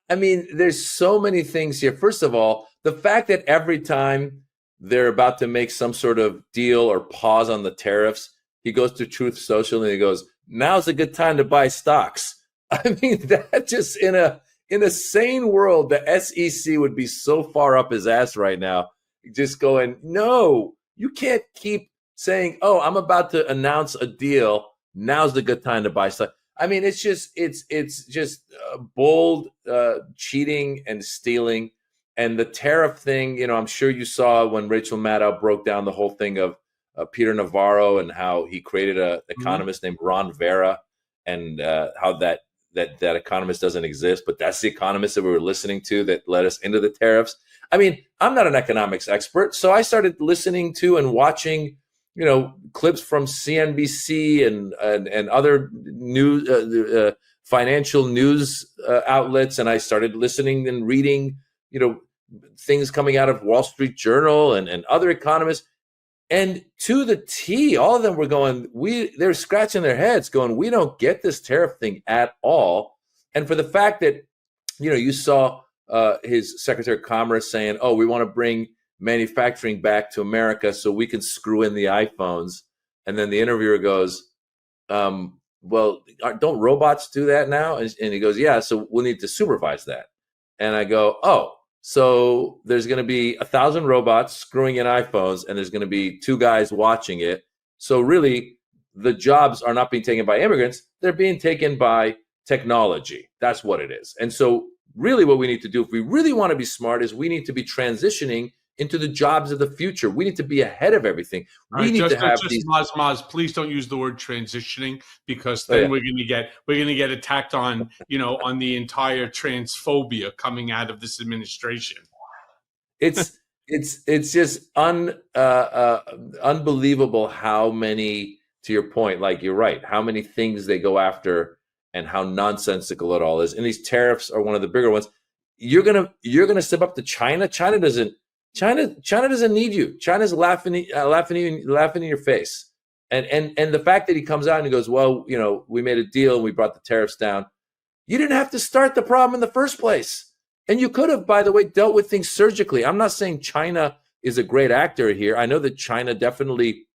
I mean, there's so many things here. First of all, the fact that every time they're about to make some sort of deal or pause on the tariffs, he goes to Truth Social and he goes, "Now's a good time to buy stocks." I mean, that just in a sane world, the SEC would be so far up his ass right now, just going, "No, you can't keep saying, oh, I'm about to announce a deal. Now's the good time to buy stock." I mean, it's just bold cheating and stealing. And the tariff thing, I'm sure you saw when Rachel Maddow broke down the whole thing of Peter Navarro and how he created an economist named Ron Vera, and how that economist doesn't exist, but that's the economist that we were listening to that led us into the tariffs. I mean, I'm not an economics expert, so I started listening to and watching, clips from CNBC and other news, financial news outlets, and I started listening and reading, things coming out of Wall Street Journal and other economists. And to the T, all of them were going, they're scratching their heads going, we don't get this tariff thing at all. And for the fact that, you saw his Secretary of Commerce saying, oh, we want to bring manufacturing back to America so we can screw in the iPhones. And then the interviewer goes, well, don't robots do that now? And he goes, yeah, so we'll need to supervise that. And I go, oh, so there's going to be 1,000 robots screwing in iPhones, and there's going to be 2 guys watching it. So really, the jobs are not being taken by immigrants. They're being taken by technology. That's what it is. And so really what we need to do, if we really want to be smart, is we need to be transitioning into the jobs of the future. We need to be ahead of everything. We need to have these. Maz, please don't use the word transitioning, because then we're going to get attacked on, on the entire transphobia coming out of this administration. It's just unbelievable how many, to your point, like you're right, how many things they go after and how nonsensical it all is. And these tariffs are one of the bigger ones. You're gonna step up to China. China doesn't need you. China's laughing in your face. And the fact that he comes out and he goes, well, we made a deal and we brought the tariffs down. You didn't have to start the problem in the first place. And you could have, by the way, dealt with things surgically. I'm not saying China is a great actor here. I know that China definitely,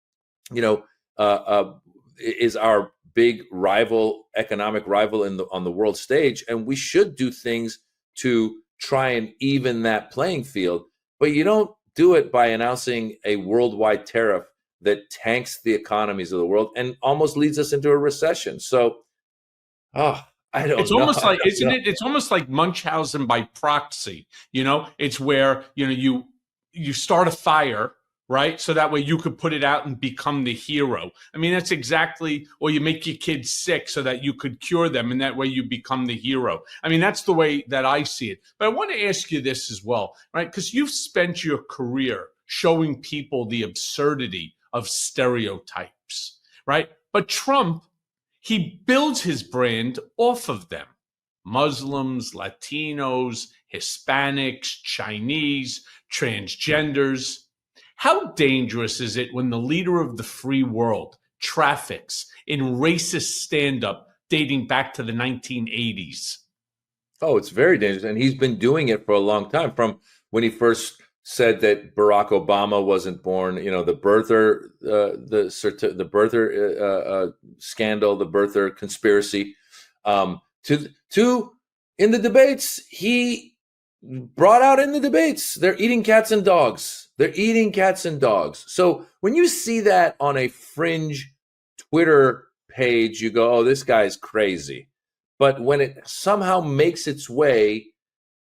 is our big economic rival on the world stage, and we should do things to try and even that playing field. But you don't do it by announcing a worldwide tariff that tanks the economies of the world and almost leads us into a recession. So, I don't know. It's almost like, isn't it? It's almost like Munchausen by proxy. It's where, you start a fire, right? So that way you could put it out and become the hero. I mean, that's exactly, or you make your kids sick so that you could cure them, and that way you become the hero. I mean, that's the way that I see it. But I want to ask you this as well, right? Because you've spent your career showing people the absurdity of stereotypes, right? But Trump, he builds his brand off of them. Muslims, Latinos, Hispanics, Chinese, transgenders. How dangerous is it when the leader of the free world traffics in racist stand-up dating back to the 1980s? Oh, it's very dangerous. And he's been doing it for a long time, from when he first said that Barack Obama wasn't born, the birther, the birther scandal, the birther conspiracy, to in the debates, he brought out in the debates, they're eating cats and dogs. They're eating cats and dogs. So when you see that on a fringe Twitter page, you go, oh, this guy's crazy. But when it somehow makes its way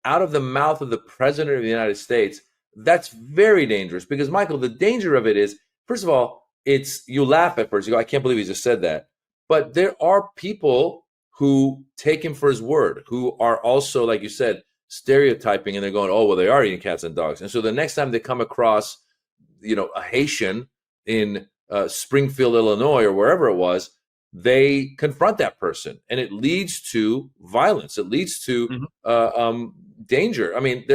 out of the mouth of the president of the United States, that's very dangerous. Because, Michael, the danger of it is, first of all, you laugh at first. You go, I can't believe he just said that. But there are people who take him for his word, who are also, like you said, stereotyping, and they're going, oh, well, they are eating cats and dogs. And so the next time they come across, a Haitian in Springfield, Illinois, or wherever it was, they confront that person, and it leads to violence. It leads to danger. I mean,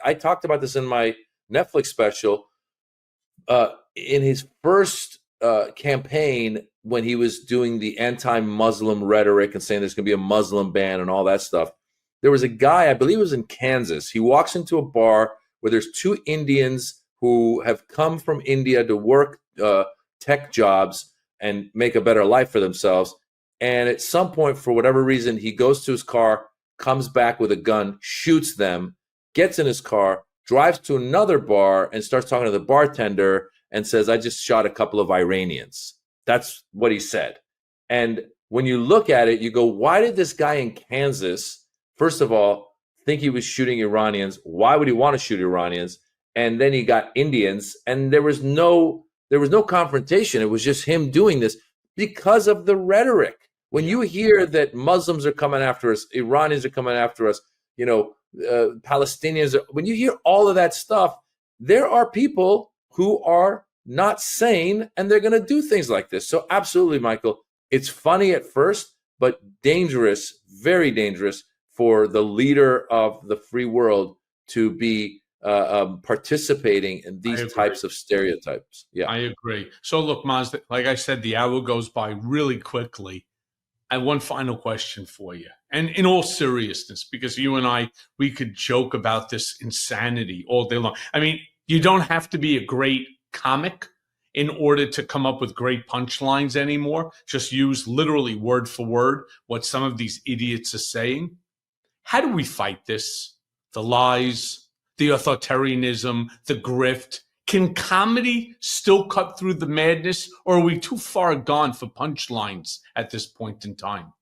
I talked about this in my Netflix special. In his first campaign, when he was doing the anti-Muslim rhetoric and saying there's going to be a Muslim ban and all that stuff, there was a guy, I believe it was in Kansas. He walks into a bar where there's 2 Indians who have come from India to work tech jobs and make a better life for themselves. And at some point, for whatever reason, he goes to his car, comes back with a gun, shoots them, gets in his car, drives to another bar and starts talking to the bartender and says, I just shot a couple of Iranians. That's what he said. And when you look at it, you go, why did this guy in Kansas, first of all, think he was shooting Iranians? Why would he want to shoot Iranians? And then he got Indians, and there was no confrontation. It was just him doing this because of the rhetoric. When you hear that Muslims are coming after us, Iranians are coming after us, Palestinians, when you hear all of that stuff, there are people who are not sane, and they're going to do things like this. So absolutely, Michael, it's funny at first, but dangerous, very dangerous for the leader of the free world to be participating in these types of stereotypes. Yeah, I agree. So look, Maz, like I said, the hour goes by really quickly. I have one final question for you. And in all seriousness, because you and I, we could joke about this insanity all day long. I mean, you don't have to be a great comic in order to come up with great punchlines anymore. Just use literally word for word what some of these idiots are saying. How do we fight this? The lies, the authoritarianism, the grift. Can comedy still cut through the madness, or are we too far gone for punchlines at this point in time?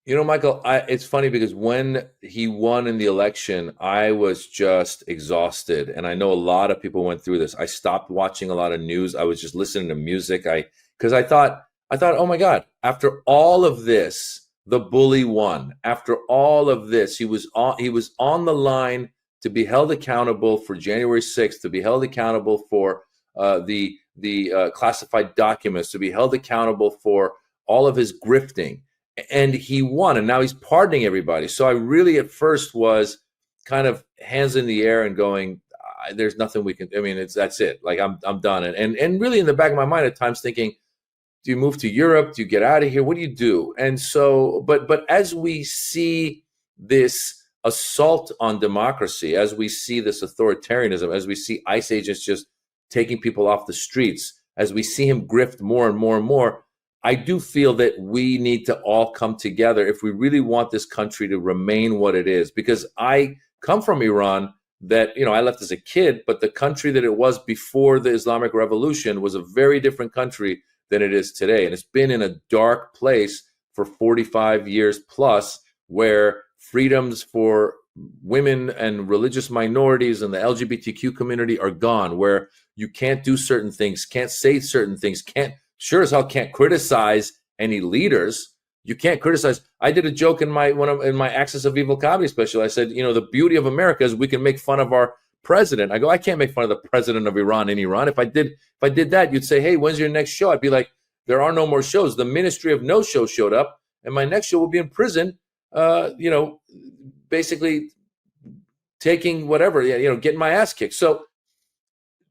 Michael, it's funny because when he won in the election, I was just exhausted. And I know a lot of people went through this. I stopped watching a lot of news. I was just listening to music. Because I thought, oh my God, after all of this, the bully won. After all of this, he was on the line to be held accountable for January 6th, to be held accountable for the classified documents, to be held accountable for all of his grifting. And he won, and now he's pardoning everybody. So I really at first was kind of hands in the air and going, there's nothing we can, that's it. Like I'm done. And really in the back of my mind at times thinking, do you move to Europe? Do you get out of here? What do you do? And so, but as we see this assault on democracy, as we see this authoritarianism, as we see ICE agents just taking people off the streets, as we see him grift more and more and more, I do feel that we need to all come together if we really want this country to remain what it is. Because I come from Iran that, I left as a kid, but the country that it was before the Islamic Revolution was a very different country than it is today. And it's been in a dark place for 45 years plus, where freedoms for women and religious minorities and the LGBTQ community are gone, where you can't do certain things, can't say certain things, sure as hell can't criticize any leaders. You can't criticize. I did a joke in my Axis of Evil comedy special. I said, the beauty of America is we can make fun of our president. I go, I can't make fun of the president of Iran in Iran. If I did that, you'd say, hey, when's your next show? I'd be like, there are no more shows. The Ministry of No Show showed up, and my next show will be in prison. Basically taking whatever, getting my ass kicked. So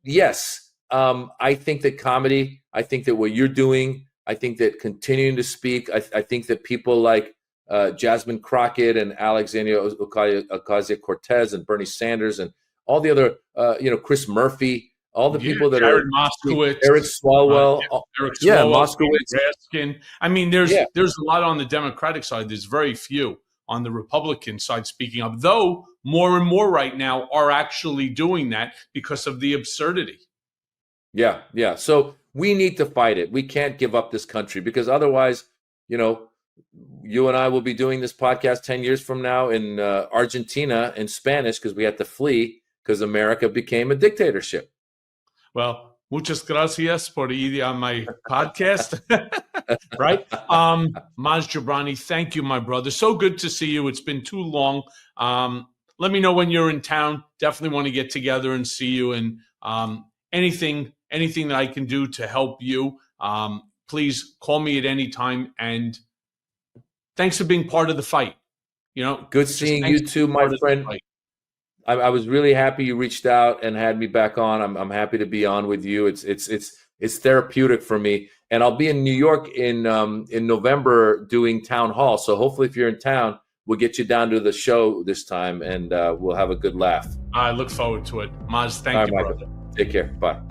yes, I think that comedy, I think that what you're doing, I think that continuing to speak, I think that people like Jasmine Crockett and Alexandria Ocasio-Cortez and Bernie Sanders and all the other, Chris Murphy, all the people that Jared Moskowitz, Eric Swalwell, Moskowitz, Raskin. I mean, there's a lot on the Democratic side. There's very few on the Republican side, speaking of, though more and more right now are actually doing that because of the absurdity. Yeah. So we need to fight it. We can't give up this country, because otherwise, you and I will be doing this podcast 10 years from now in Argentina in Spanish, because we had to flee because America became a dictatorship. Well, muchas gracias por ir on my podcast. Right? Maz Jobrani, thank you, my brother. So good to see you. It's been too long. Let me know when you're in town. Definitely want to get together and see you. And anything that I can do to help you, please call me at any time. And thanks for being part of the fight. Good seeing you too, my friend. I was really happy you reached out and had me back on. I'm happy to be on with you. It's therapeutic for me. And I'll be in New York in November doing town hall. So hopefully, if you're in town, we'll get you down to the show this time, and we'll have a good laugh. I look forward to it. Maz, thank you, brother. Take care. Bye.